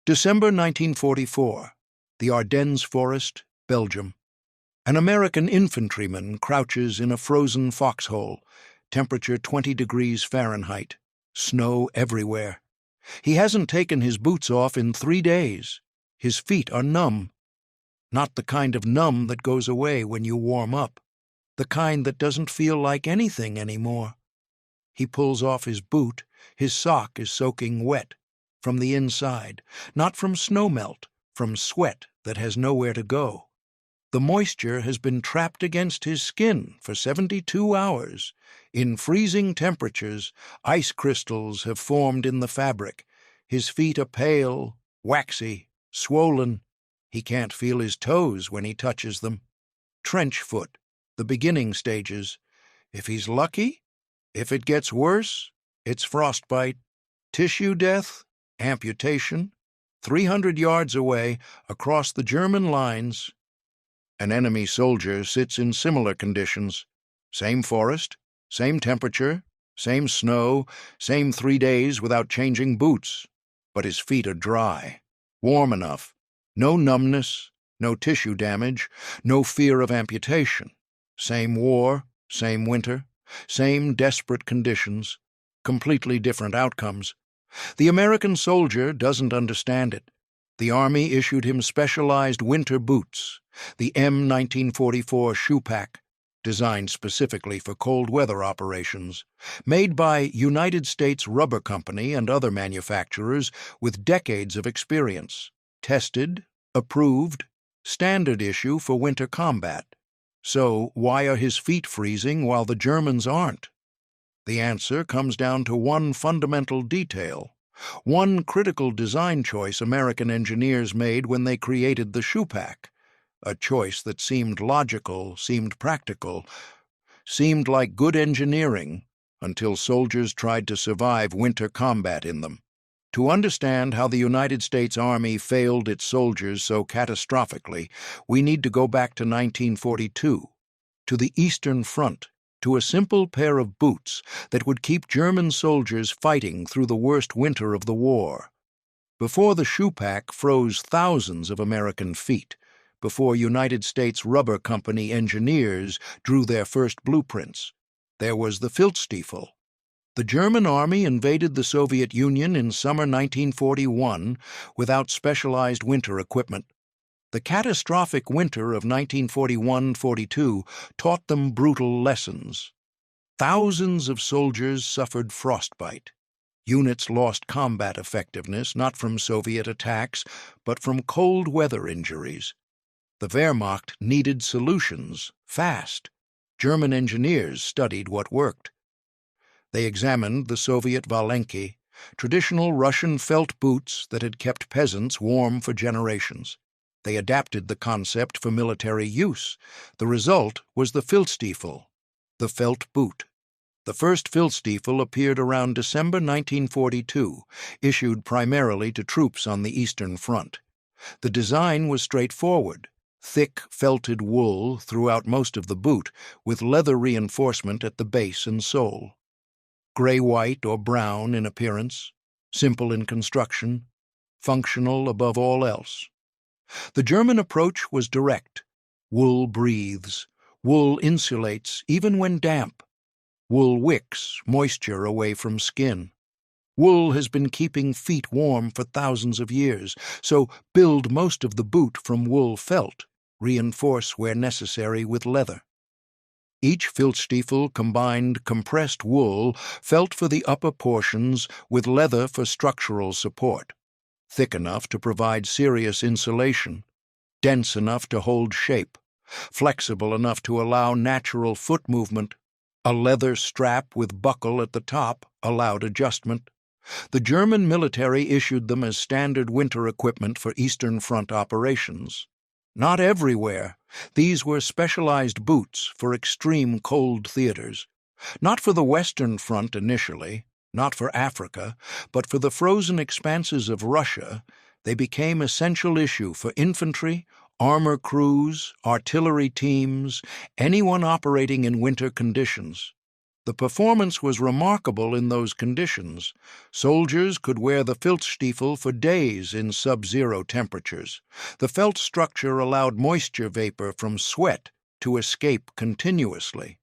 December 1944, the Ardennes Forest, Belgium. An American infantryman crouches in a frozen foxhole, temperature 20 degrees Fahrenheit, snow everywhere. He hasn't taken his boots off in 3 days. His feet are numb. Not the kind of numb that goes away when you warm up, the kind that doesn't feel like anything anymore. He pulls off his boot. His sock is soaking wet, from the inside, not from snowmelt, from sweat that has nowhere to go. The moisture has been trapped against his skin for 72 hours. In freezing temperatures, ice crystals have formed in the fabric. His feet are pale, waxy, swollen. He can't feel his toes when he touches them. Trench foot, the beginning stages. If he's lucky, if it gets worse, it's frostbite, tissue death, amputation. 300 yards away, across the German lines, an enemy soldier sits in similar conditions. Same forest, same temperature, same snow, same 3 days without changing boots. But his feet are dry, warm enough. No numbness, no tissue damage, no fear of amputation. Same war, same winter, same desperate conditions, completely different outcomes. The American soldier doesn't understand it. The Army issued him specialized winter boots, the M-1944 Shoepac, designed specifically for cold weather operations, made by United States Rubber Company and other manufacturers with decades of experience, tested, approved, standard issue for winter combat. So why are his feet freezing while the Germans aren't? The answer comes down to one fundamental detail, one critical design choice American engineers made when they created the Shoepac, a choice that seemed logical, seemed practical, seemed like good engineering until soldiers tried to survive winter combat in them. To understand how the United States Army failed its soldiers so catastrophically, we need to go back to 1942, to the Eastern Front, to a simple pair of boots that would keep German soldiers fighting through the worst winter of the war. Before the Shoepac froze thousands of American feet, before United States Rubber Company engineers drew their first blueprints, there was the Filzstiefel. The German Army invaded the Soviet Union in summer 1941 without specialized winter equipment. The catastrophic winter of 1941-42 taught them brutal lessons. Thousands of soldiers suffered frostbite. Units lost combat effectiveness not from Soviet attacks, but from cold weather injuries. The Wehrmacht needed solutions, fast. German engineers studied what worked. They examined the Soviet Valenki, traditional Russian felt boots that had kept peasants warm for generations. They adapted the concept for military use. The result was the Filzstiefel, the felt boot. The first Filzstiefel appeared around December 1942, issued primarily to troops on the Eastern Front. The design was straightforward, thick felted wool throughout most of the boot, with leather reinforcement at the base and sole. Gray-white or brown in appearance, simple in construction, functional above all else. The German approach was direct. Wool breathes. Wool insulates even when damp. Wool wicks moisture away from skin. Wool has been keeping feet warm for thousands of years, so build most of the boot from wool felt, reinforce where necessary with leather. Each Filzstiefel combined compressed wool felt for the upper portions with leather for structural support, thick enough to provide serious insulation, dense enough to hold shape, flexible enough to allow natural foot movement. A leather strap with buckle at the top allowed adjustment. The German military issued them as standard winter equipment for Eastern Front operations. Not everywhere. These were specialized boots for extreme cold theaters. Not for the Western Front initially, not for Africa, but for the frozen expanses of Russia, they became essential issue for infantry, armor crews, artillery teams, anyone operating in winter conditions. The performance was remarkable in those conditions. Soldiers could wear the Filzstiefel for days in sub-zero temperatures. The felt structure allowed moisture vapor from sweat to escape continuously.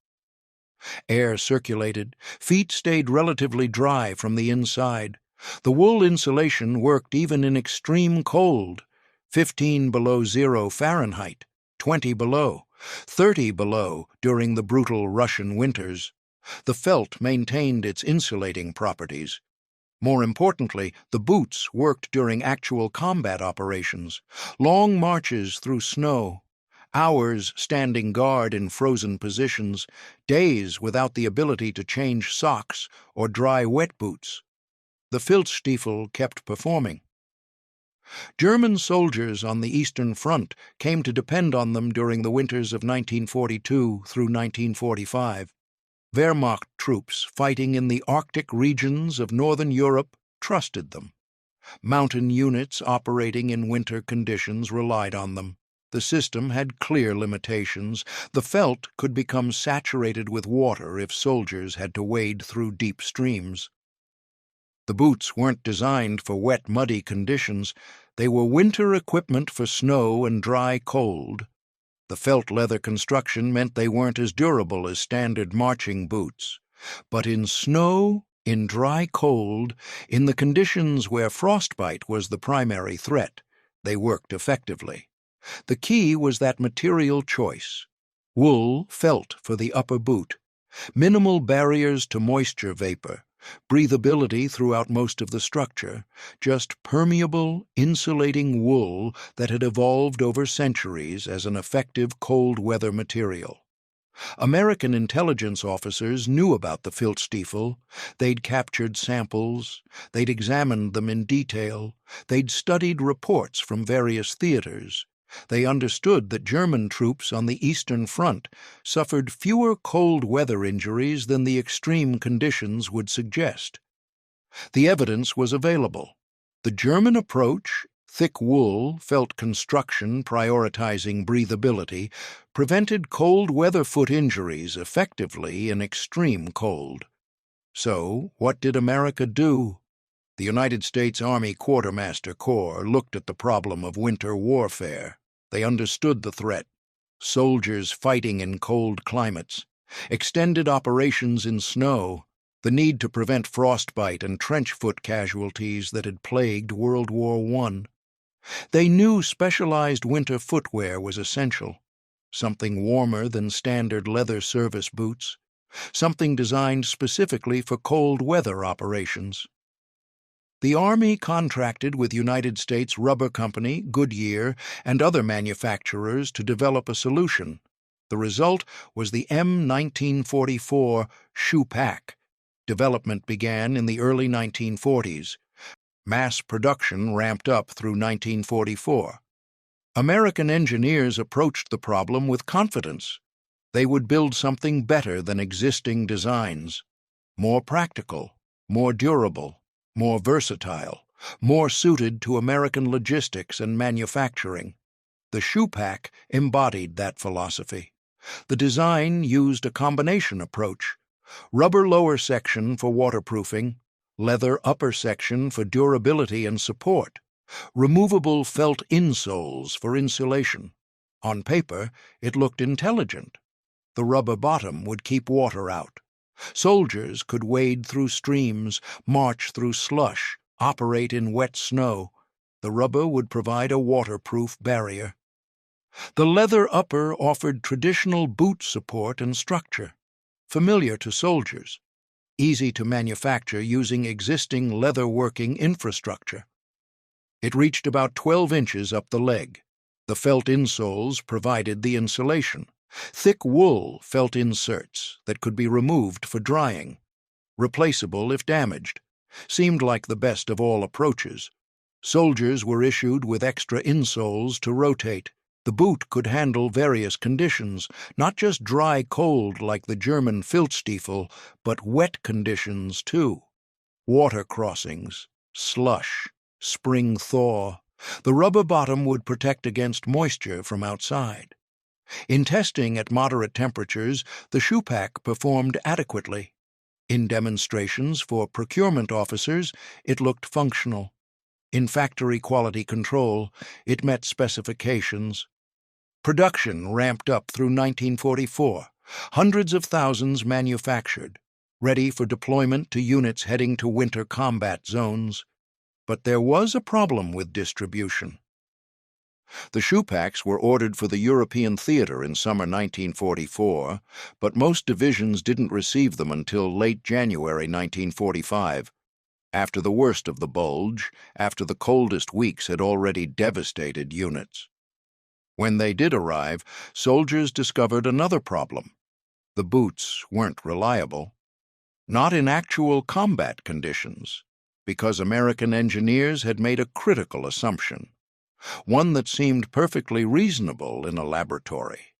Air circulated, feet stayed relatively dry from the inside. The wool insulation worked even in extreme cold, 15 below 0 Fahrenheit, 20 below, 30 below during the brutal Russian winters. The felt maintained its insulating properties. More importantly, the boots worked during actual combat operations, long marches through snow, hours standing guard in frozen positions, days without the ability to change socks or dry wet boots. The Filzstiefel kept performing. German soldiers on the Eastern Front came to depend on them during the winters of 1942 through 1945. Wehrmacht troops fighting in the Arctic regions of Northern Europe trusted them. Mountain units operating in winter conditions relied on them. The system had clear limitations. The felt could become saturated with water if soldiers had to wade through deep streams. The boots weren't designed for wet, muddy conditions. They were winter equipment for snow and dry cold. The felt leather construction meant they weren't as durable as standard marching boots. But in snow, in dry cold, in the conditions where frostbite was the primary threat, they worked effectively. The key was that material choice. Wool felt for the upper boot, minimal barriers to moisture vapor, breathability throughout most of the structure, just permeable, insulating wool that had evolved over centuries as an effective cold-weather material. American intelligence officers knew about the Filzstiefel. They'd captured samples, they'd examined them in detail, they'd studied reports from various theaters. They understood that German troops on the Eastern Front suffered fewer cold weather injuries than the extreme conditions would suggest. The evidence was available. The German approach, thick wool, felt construction prioritizing breathability, prevented cold weather foot injuries effectively in extreme cold. So, what did America do? The United States Army Quartermaster Corps looked at the problem of winter warfare. They understood the threat. Soldiers fighting in cold climates, extended operations in snow, the need to prevent frostbite and trench foot casualties that had plagued World War I. They knew specialized winter footwear was essential, something warmer than standard leather service boots, something designed specifically for cold weather operations. The Army contracted with United States Rubber Company, Goodyear, and other manufacturers to develop a solution. The result was the M-1944 Shoepac. Development began in the early 1940s. Mass production ramped up through 1944. American engineers approached the problem with confidence. They would build something better than existing designs, more practical, more durable, more versatile, more suited to American logistics and manufacturing. The Shoepac embodied that philosophy. The design used a combination approach: rubber lower section for waterproofing, leather upper section for durability and support, removable felt insoles for insulation. On paper, it looked intelligent. The rubber bottom would keep water out. Soldiers could wade through streams, march through slush, operate in wet snow. The rubber would provide a waterproof barrier. The leather upper offered traditional boot support and structure, familiar to soldiers, easy to manufacture using existing leather-working infrastructure. It reached about 12 inches up the leg. The felt insoles provided the insulation. Thick wool felt inserts that could be removed for drying, replaceable if damaged, seemed like the best of all approaches. Soldiers were issued with extra insoles to rotate. The boot could handle various conditions, not just dry cold like the German Filzstiefel, but wet conditions too. Water crossings, slush, spring thaw. The rubber bottom would protect against moisture from outside. In testing at moderate temperatures, the Shoepac performed adequately. In demonstrations for procurement officers, it looked functional. In factory quality control, it met specifications. Production ramped up through 1944, hundreds of thousands manufactured, ready for deployment to units heading to winter combat zones. But there was a problem with distribution. The Shoepacs were ordered for the European theater in summer 1944, but most divisions didn't receive them until late January 1945, after the worst of the bulge, after the coldest weeks had already devastated units. When they did arrive, soldiers discovered another problem. The boots weren't reliable. Not in actual combat conditions, because American engineers had made a critical assumption. One that seemed perfectly reasonable in a laboratory.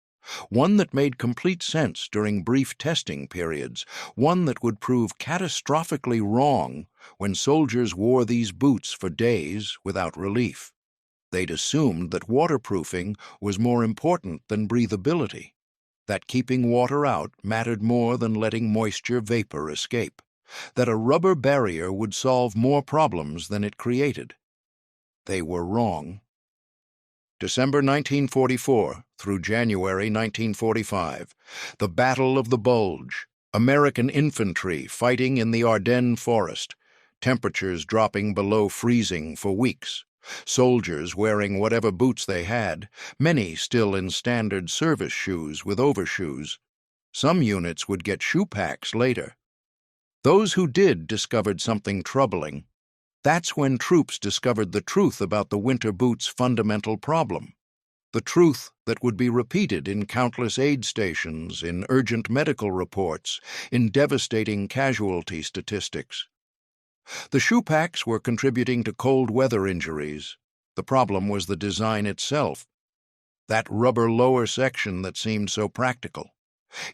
One that made complete sense during brief testing periods. One that would prove catastrophically wrong when soldiers wore these boots for days without relief. They'd assumed that waterproofing was more important than breathability, that keeping water out mattered more than letting moisture vapor escape, that a rubber barrier would solve more problems than it created. They were wrong. December 1944 through January 1945, the Battle of the Bulge, American infantry fighting in the Ardennes Forest, temperatures dropping below freezing for weeks, soldiers wearing whatever boots they had, many still in standard service shoes with overshoes. Some units would get Shoepacs later. Those who did discovered something troubling. That's when troops discovered the truth about the winter boots' fundamental problem. The truth that would be repeated in countless aid stations, in urgent medical reports, in devastating casualty statistics. The Shoepacs were contributing to cold weather injuries. The problem was the design itself. That rubber lower section that seemed so practical.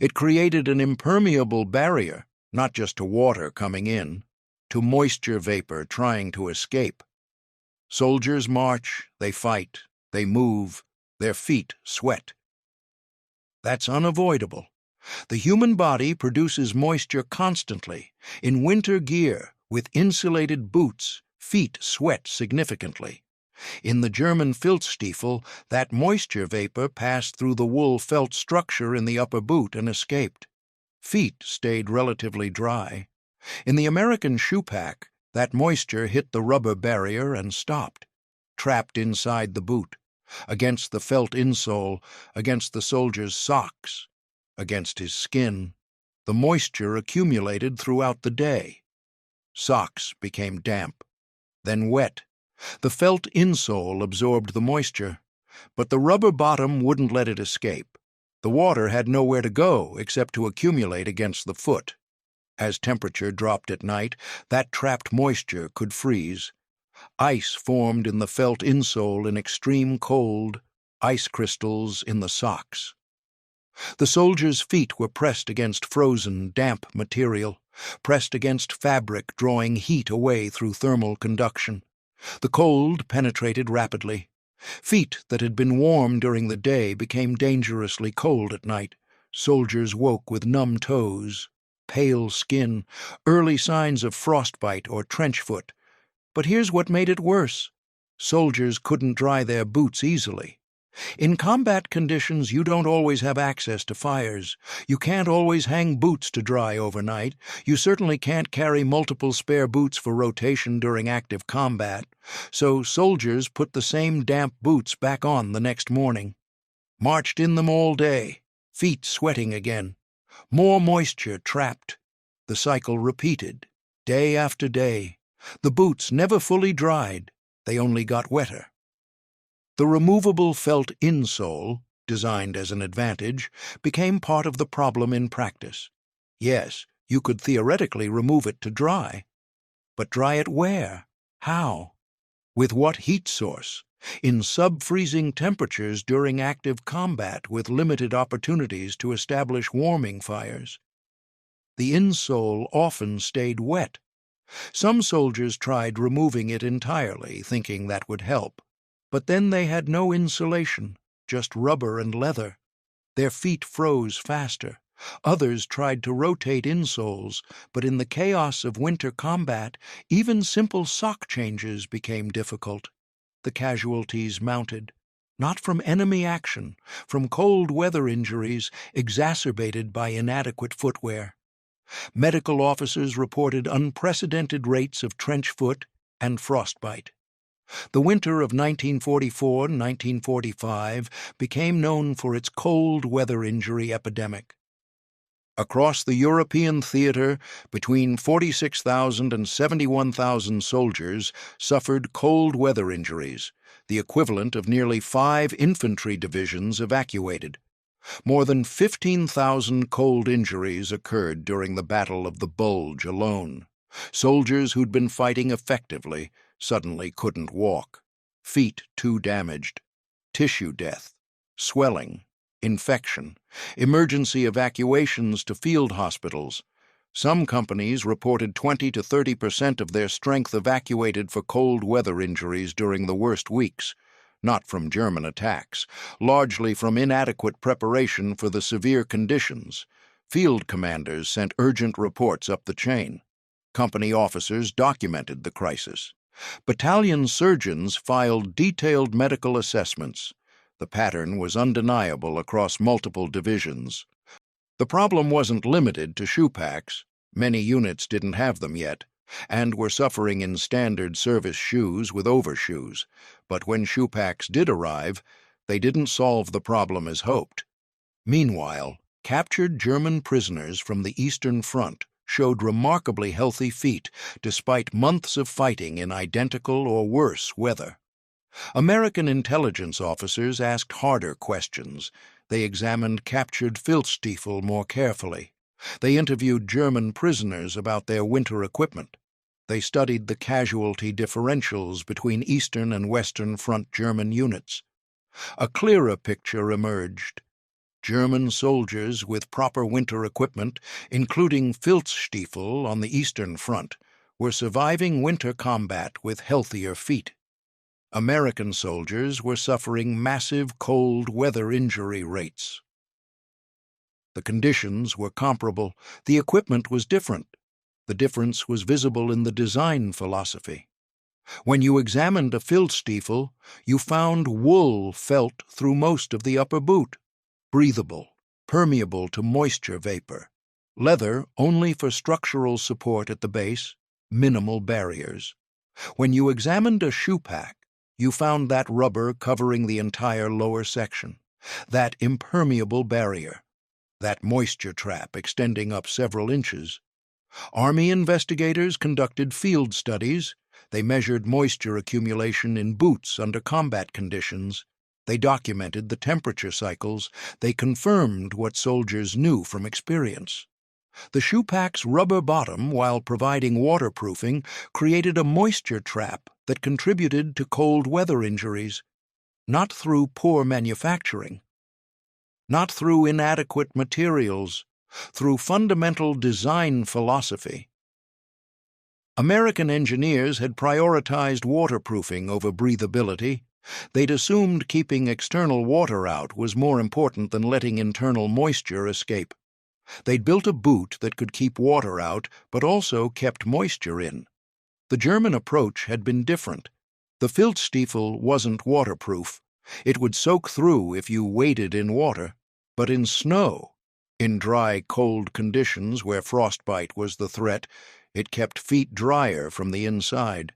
It created an impermeable barrier, not just to water coming in, to moisture vapor trying to escape. Soldiers march, they fight, they move, their feet sweat. That's unavoidable. The human body produces moisture constantly. In winter gear, with insulated boots, feet sweat significantly. In the German Filzstiefel, that moisture vapor passed through the wool felt structure in the upper boot and escaped. Feet stayed relatively dry. In the American Shoepac, that moisture hit the rubber barrier and stopped, trapped inside the boot, against the felt insole, against the soldier's socks, against his skin. The moisture accumulated throughout the day. Socks became damp, then wet. The felt insole absorbed the moisture, but the rubber bottom wouldn't let it escape. The water had nowhere to go except to accumulate against the foot. As temperature dropped at night, that trapped moisture could freeze. Ice formed in the felt insole in extreme cold, ice crystals in the socks. The soldiers' feet were pressed against frozen, damp material, pressed against fabric drawing heat away through thermal conduction. The cold penetrated rapidly. Feet that had been warm during the day became dangerously cold at night. Soldiers woke with numb toes, pale skin, early signs of frostbite or trench foot. But here's what made it worse. Soldiers couldn't dry their boots easily. In combat conditions, you don't always have access to fires. You can't always hang boots to dry overnight. You certainly can't carry multiple spare boots for rotation during active combat. So soldiers put the same damp boots back on the next morning. Marched in them all day, feet sweating again. More moisture trapped. The cycle repeated, day after day. The boots never fully dried. They only got wetter. The removable felt insole, designed as an advantage, became part of the problem in practice. Yes, you could theoretically remove it to dry. But dry it where? How? With what heat source? In sub-freezing temperatures during active combat with limited opportunities to establish warming fires. The insole often stayed wet. Some soldiers tried removing it entirely, thinking that would help. But then they had no insulation, just rubber and leather. Their feet froze faster. Others tried to rotate insoles, but in the chaos of winter combat, even simple sock changes became difficult. The casualties mounted, not from enemy action, from cold weather injuries exacerbated by inadequate footwear. Medical officers reported unprecedented rates of trench foot and frostbite. The winter of 1944-1945 became known for its cold weather injury epidemic. Across the European theater, between 46,000 and 71,000 soldiers suffered cold weather injuries, the equivalent of nearly 5 infantry divisions evacuated. More than 15,000 cold injuries occurred during the Battle of the Bulge alone. Soldiers who'd been fighting effectively suddenly couldn't walk. Feet too damaged. Tissue death. Swelling. Infection. Emergency evacuations to field hospitals. Some companies reported 20 to 30% of their strength evacuated for cold weather injuries during the worst weeks. Not from German attacks, largely from inadequate preparation for the severe conditions. Field commanders sent urgent reports up the chain. Company officers documented the crisis. Battalion surgeons filed detailed medical assessments. The pattern was undeniable across multiple divisions. The problem wasn't limited to shoepacs. Many units didn't have them yet, and were suffering in standard service shoes with overshoes. But when shoepacs did arrive, they didn't solve the problem as hoped. Meanwhile, captured German prisoners from the Eastern Front showed remarkably healthy feet despite months of fighting in identical or worse weather. American intelligence officers asked harder questions. They examined captured Filzstiefel more carefully. They interviewed German prisoners about their winter equipment. They studied the casualty differentials between Eastern and Western Front German units. A clearer picture emerged. German soldiers with proper winter equipment, including Filzstiefel on the Eastern Front, were surviving winter combat with healthier feet. American soldiers were suffering massive cold weather injury rates. The conditions were comparable. The equipment was different. The difference was visible in the design philosophy. When you examined a Filzstiefel, you found wool felt through most of the upper boot, breathable, permeable to moisture vapor. Leather only for structural support at the base, minimal barriers. When you examined a shoepac, you found that rubber covering the entire lower section, that impermeable barrier, that moisture trap extending up several inches. Army investigators conducted field studies. They measured moisture accumulation in boots under combat conditions. They documented the temperature cycles. They confirmed what soldiers knew from experience. The shoepac's rubber bottom, while providing waterproofing, created a moisture trap that contributed to cold weather injuries, not through poor manufacturing, not through inadequate materials, through fundamental design philosophy. American engineers had prioritized waterproofing over breathability. They'd assumed keeping external water out was more important than letting internal moisture escape. They'd built a boot that could keep water out but also kept moisture in. The German approach had been different. The Filzstiefel wasn't waterproof. It would soak through if you waded in water, but in snow, in dry, cold conditions where frostbite was the threat, it kept feet drier from the inside.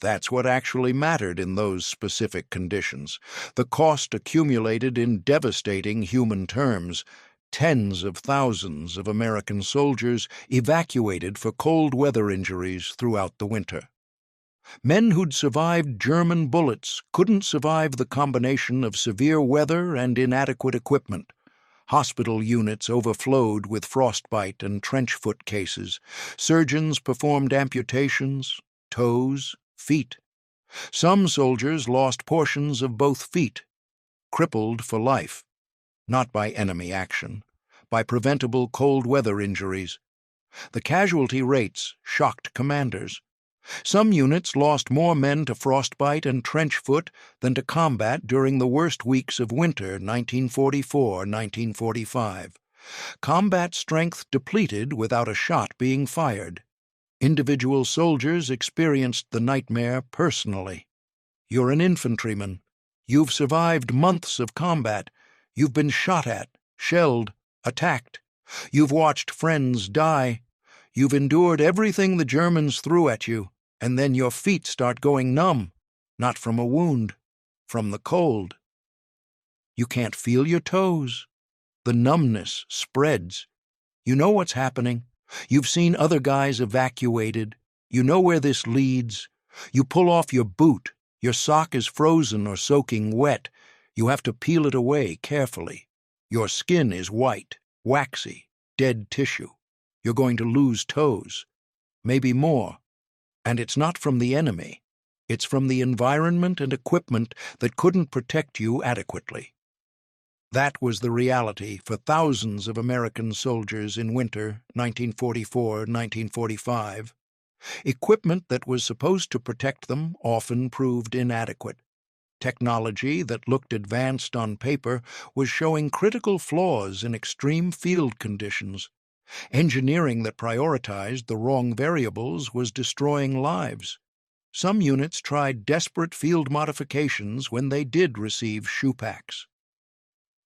That's what actually mattered in those specific conditions. The cost accumulated in devastating human terms. Tens of thousands of American soldiers evacuated for cold weather injuries throughout the winter. Men who'd survived German bullets couldn't survive the combination of severe weather and inadequate equipment. Hospital units overflowed with frostbite and trench foot cases. Surgeons performed amputations, toes, feet. Some soldiers lost portions of both feet, crippled for life. Not by enemy action, by preventable cold weather injuries. The casualty rates shocked commanders. Some units lost more men to frostbite and trench foot than to combat during the worst weeks of winter 1944-1945. Combat strength depleted without a shot being fired. Individual soldiers experienced the nightmare personally. You're an infantryman. You've survived months of combat. You've been shot at, shelled, attacked. You've watched friends die. You've endured everything the Germans threw at you, and then your feet start going numb, not from a wound, from the cold. You can't feel your toes. The numbness spreads. You know what's happening. You've seen other guys evacuated. You know where this leads. You pull off your boot. Your sock is frozen or soaking wet. You have to peel it away carefully. Your skin is white, waxy, dead tissue. You're going to lose toes, maybe more. And it's not from the enemy. It's from the environment and equipment that couldn't protect you adequately. That was the reality for thousands of American soldiers in winter 1944-1945. Equipment that was supposed to protect them often proved inadequate. Technology that looked advanced on paper was showing critical flaws in extreme field conditions. Engineering that prioritized the wrong variables was destroying lives. Some units tried desperate field modifications when they did receive Shoepacs.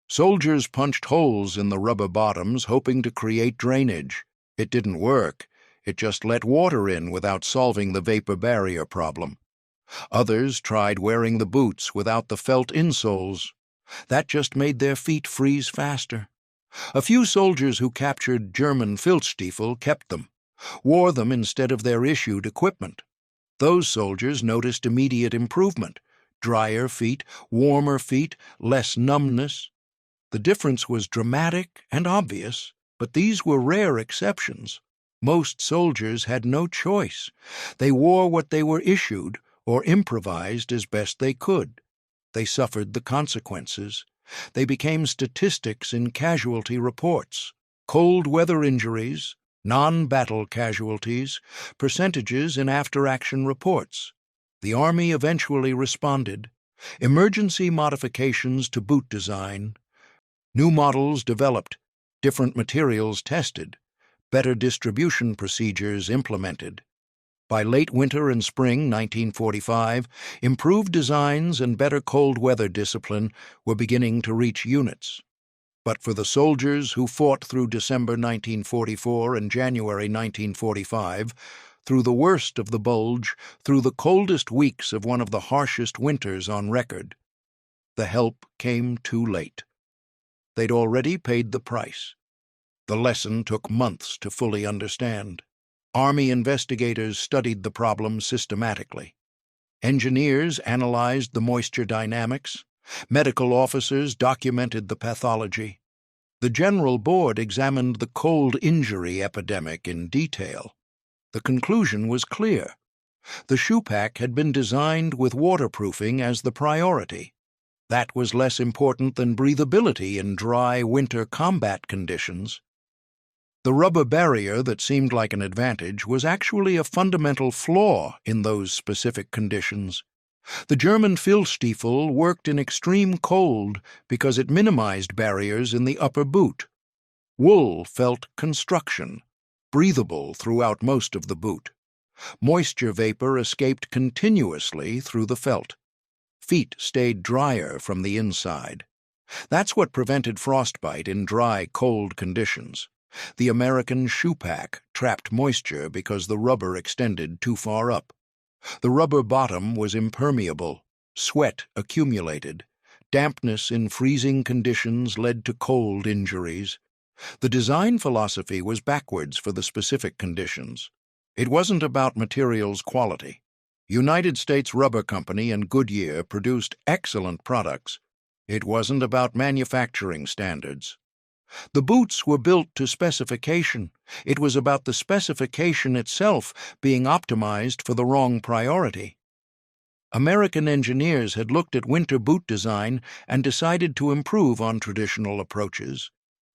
Soldiers punched holes in the rubber bottoms, hoping to create drainage. It didn't work. It just let water in without solving the vapor barrier problem. Others tried wearing the boots without the felt insoles. That just made their feet freeze faster. A few soldiers who captured German Filzstiefel kept them, wore them instead of their issued equipment. Those soldiers noticed immediate improvement: drier feet, warmer feet, less numbness. The difference was dramatic and obvious, but these were rare exceptions. Most soldiers had no choice. They wore what they were issued or improvised as best they could. They suffered the consequences. They became statistics in casualty reports: cold weather injuries, non-battle casualties, percentages in after-action reports. The Army eventually responded. Emergency modifications to boot design, new models developed, different materials tested, better distribution procedures implemented. By late winter and spring 1945, improved designs and better cold weather discipline were beginning to reach units. But for the soldiers who fought through December 1944 and January 1945, through the worst of the bulge, through the coldest weeks of one of the harshest winters on record, the help came too late. They'd already paid the price. The lesson took months to fully understand. Army investigators studied the problem systematically. Engineers analyzed the moisture dynamics. Medical officers documented the pathology. The General Board examined the cold injury epidemic in detail. The conclusion was clear. The Shoepac had been designed with waterproofing as the priority. That was less important than breathability in dry winter combat conditions. The rubber barrier that seemed like an advantage was actually a fundamental flaw in those specific conditions. The German Filzstiefel worked in extreme cold because it minimized barriers in the upper boot. Wool felt construction, breathable throughout most of the boot. Moisture vapor escaped continuously through the felt. Feet stayed drier from the inside. That's what prevented frostbite in dry, cold conditions. The American Shoepac trapped moisture because the rubber extended too far up. The rubber bottom was impermeable. Sweat accumulated. Dampness in freezing conditions led to cold injuries. The design philosophy was backwards for the specific conditions. It wasn't about materials quality. United States Rubber Company and Goodyear produced excellent products. It wasn't about manufacturing standards. The boots were built to specification. It was about the specification itself being optimized for the wrong priority. American engineers had looked at winter boot design and decided to improve on traditional approaches.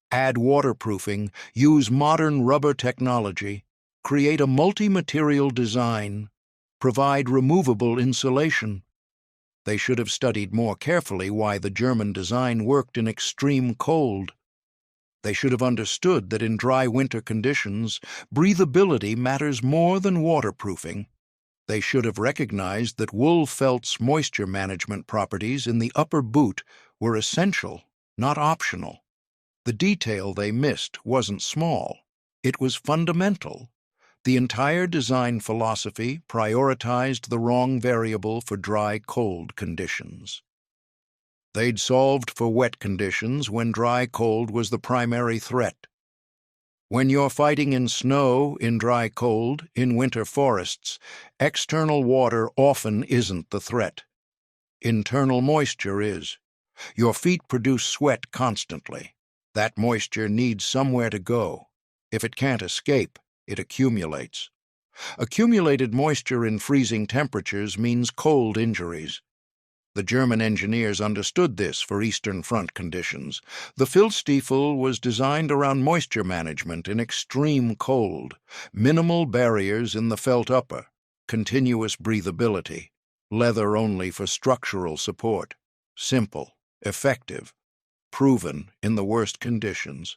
Add waterproofing, use modern rubber technology, create a multi-material design, provide removable insulation. They should have studied more carefully why the German design worked in extreme cold. They should have understood that in dry winter conditions, breathability matters more than waterproofing. They should have recognized that wool felt's moisture management properties in the upper boot were essential, not optional. The detail they missed wasn't small. It was fundamental. The entire design philosophy prioritized the wrong variable for dry, cold conditions. They'd solved for wet conditions when dry, cold was the primary threat. When you're fighting in snow, in dry, cold, in winter forests, external water often isn't the threat. Internal moisture is. Your feet produce sweat constantly. That moisture needs somewhere to go. If it can't escape, it accumulates. Accumulated moisture in freezing temperatures means cold injuries. The German engineers understood this for Eastern Front conditions. The Filzstiefel was designed around moisture management in extreme cold, minimal barriers in the felt upper, continuous breathability, leather only for structural support, simple, effective, proven in the worst conditions.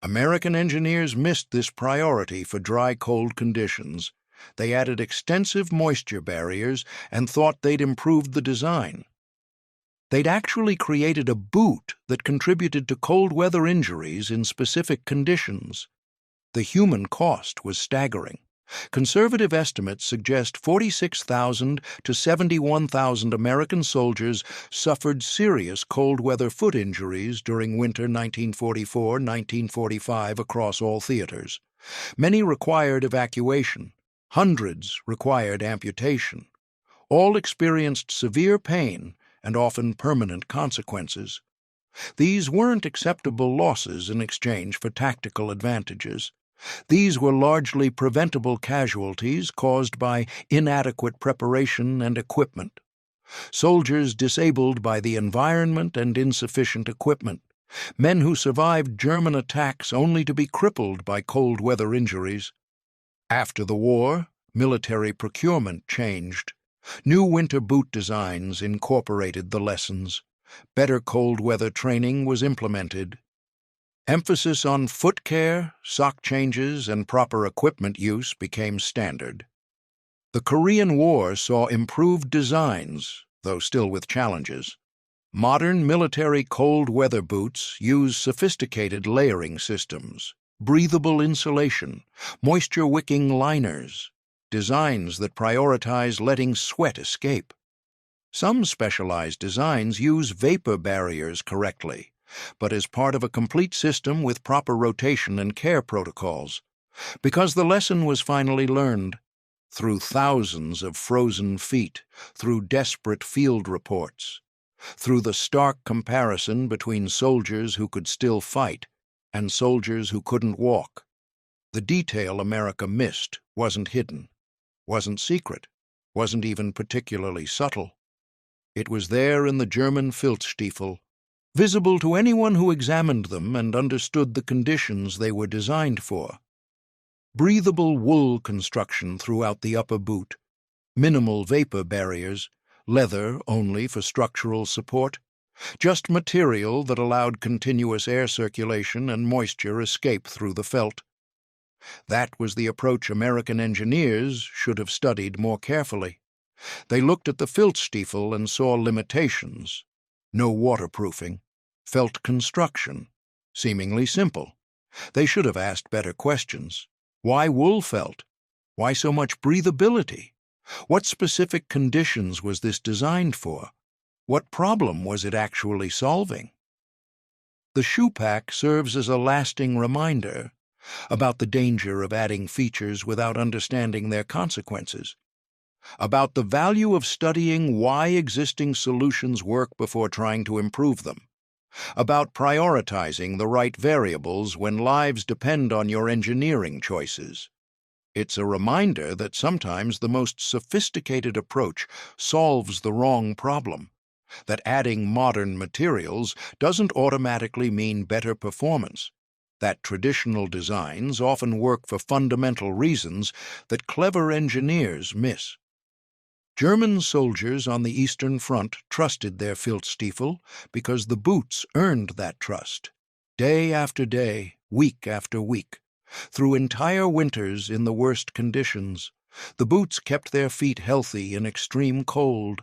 American engineers missed this priority for dry, cold conditions. They added extensive moisture barriers and thought they'd improved the design. They'd actually created a boot that contributed to cold weather injuries in specific conditions. The human cost was staggering. Conservative estimates suggest 46,000 to 71,000 American soldiers suffered serious cold weather foot injuries during winter 1944-1945 across all theaters. Many required evacuation. Hundreds required amputation. All experienced severe pain and often permanent consequences. These weren't acceptable losses in exchange for tactical advantages. These were largely preventable casualties caused by inadequate preparation and equipment. Soldiers disabled by the environment and insufficient equipment. Men who survived German attacks only to be crippled by cold weather injuries. After the war, military procurement changed. New winter boot designs incorporated the lessons. Better cold weather training was implemented. Emphasis on foot care, sock changes, and proper equipment use became standard. The Korean War saw improved designs, though still with challenges. Modern military cold weather boots use sophisticated layering systems, breathable insulation, moisture-wicking liners, designs that prioritize letting sweat escape. Some specialized designs use vapor barriers correctly, but as part of a complete system with proper rotation and care protocols, because the lesson was finally learned. Through thousands of frozen feet, through desperate field reports, through the stark comparison between soldiers who could still fight and soldiers who couldn't walk. The detail America missed wasn't hidden, wasn't secret, wasn't even particularly subtle. It was there in the German Filzstiefel, visible to anyone who examined them and understood the conditions they were designed for. Breathable wool construction throughout the upper boot, minimal vapor barriers, leather only for structural support, just material that allowed continuous air circulation and moisture escape through the felt. That was the approach American engineers should have studied more carefully. They looked at the Filzstiefel and saw limitations. No waterproofing, felt construction, seemingly simple. They should have asked better questions. Why wool felt? Why so much breathability? What specific conditions was this designed for? What problem was it actually solving? The Shoepac serves as a lasting reminder about the danger of adding features without understanding their consequences, about the value of studying why existing solutions work before trying to improve them, about prioritizing the right variables when lives depend on your engineering choices. It's a reminder that sometimes the most sophisticated approach solves the wrong problem, that adding modern materials doesn't automatically mean better performance, that traditional designs often work for fundamental reasons that clever engineers miss. German soldiers on the Eastern Front trusted their Filzstiefel because the boots earned that trust. Day after day, week after week, through entire winters in the worst conditions, the boots kept their feet healthy in extreme cold.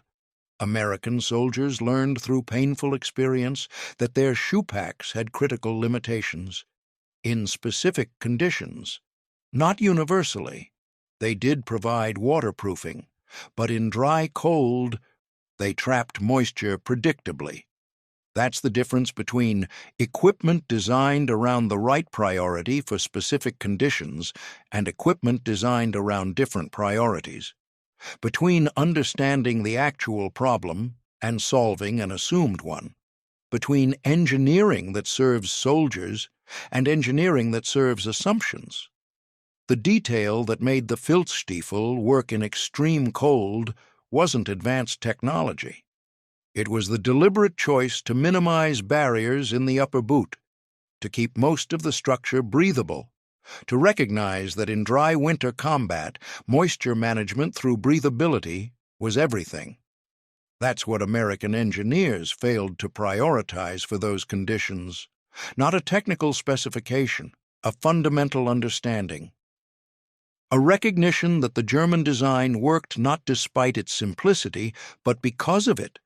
American soldiers learned through painful experience that their shoepacs had critical limitations. In specific conditions, not universally, they did provide waterproofing, but in dry cold, they trapped moisture predictably. That's the difference between equipment designed around the right priority for specific conditions and equipment designed around different priorities. Between understanding the actual problem and solving an assumed one. Between engineering that serves soldiers and engineering that serves assumptions. The detail that made the Filzstiefel work in extreme cold wasn't advanced technology. It was the deliberate choice to minimize barriers in the upper boot, to keep most of the structure breathable, to recognize that in dry winter combat, moisture management through breathability was everything. That's what American engineers failed to prioritize for those conditions. Not a technical specification, a fundamental understanding. A recognition that the German design worked not despite its simplicity, but because of it,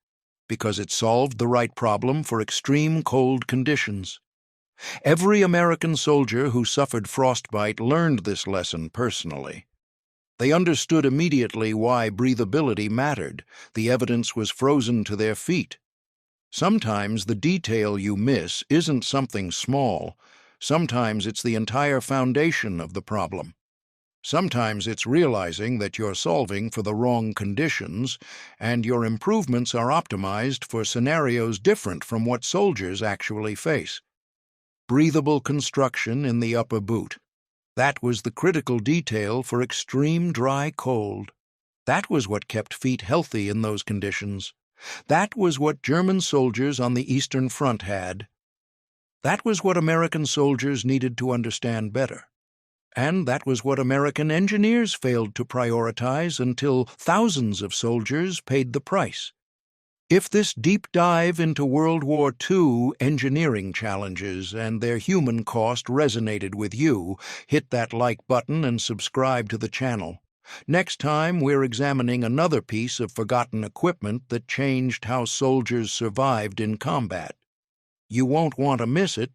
because it solved the right problem for extreme cold conditions. Every American soldier who suffered frostbite learned this lesson personally. They understood immediately why breathability mattered. The evidence was frozen to their feet. Sometimes the detail you miss isn't something small. Sometimes it's the entire foundation of the problem. Sometimes it's realizing that you're solving for the wrong conditions, and your improvements are optimized for scenarios different from what soldiers actually face. Breathable construction in the upper boot. That was the critical detail for extreme dry cold. That was what kept feet healthy in those conditions. That was what German soldiers on the Eastern Front had. That was what American soldiers needed to understand better. And that was what American engineers failed to prioritize until thousands of soldiers paid the price. If this deep dive into World War II engineering challenges and their human cost resonated with you, hit that like button and subscribe to the channel. Next time, we're examining another piece of forgotten equipment that changed how soldiers survived in combat. You won't want to miss it.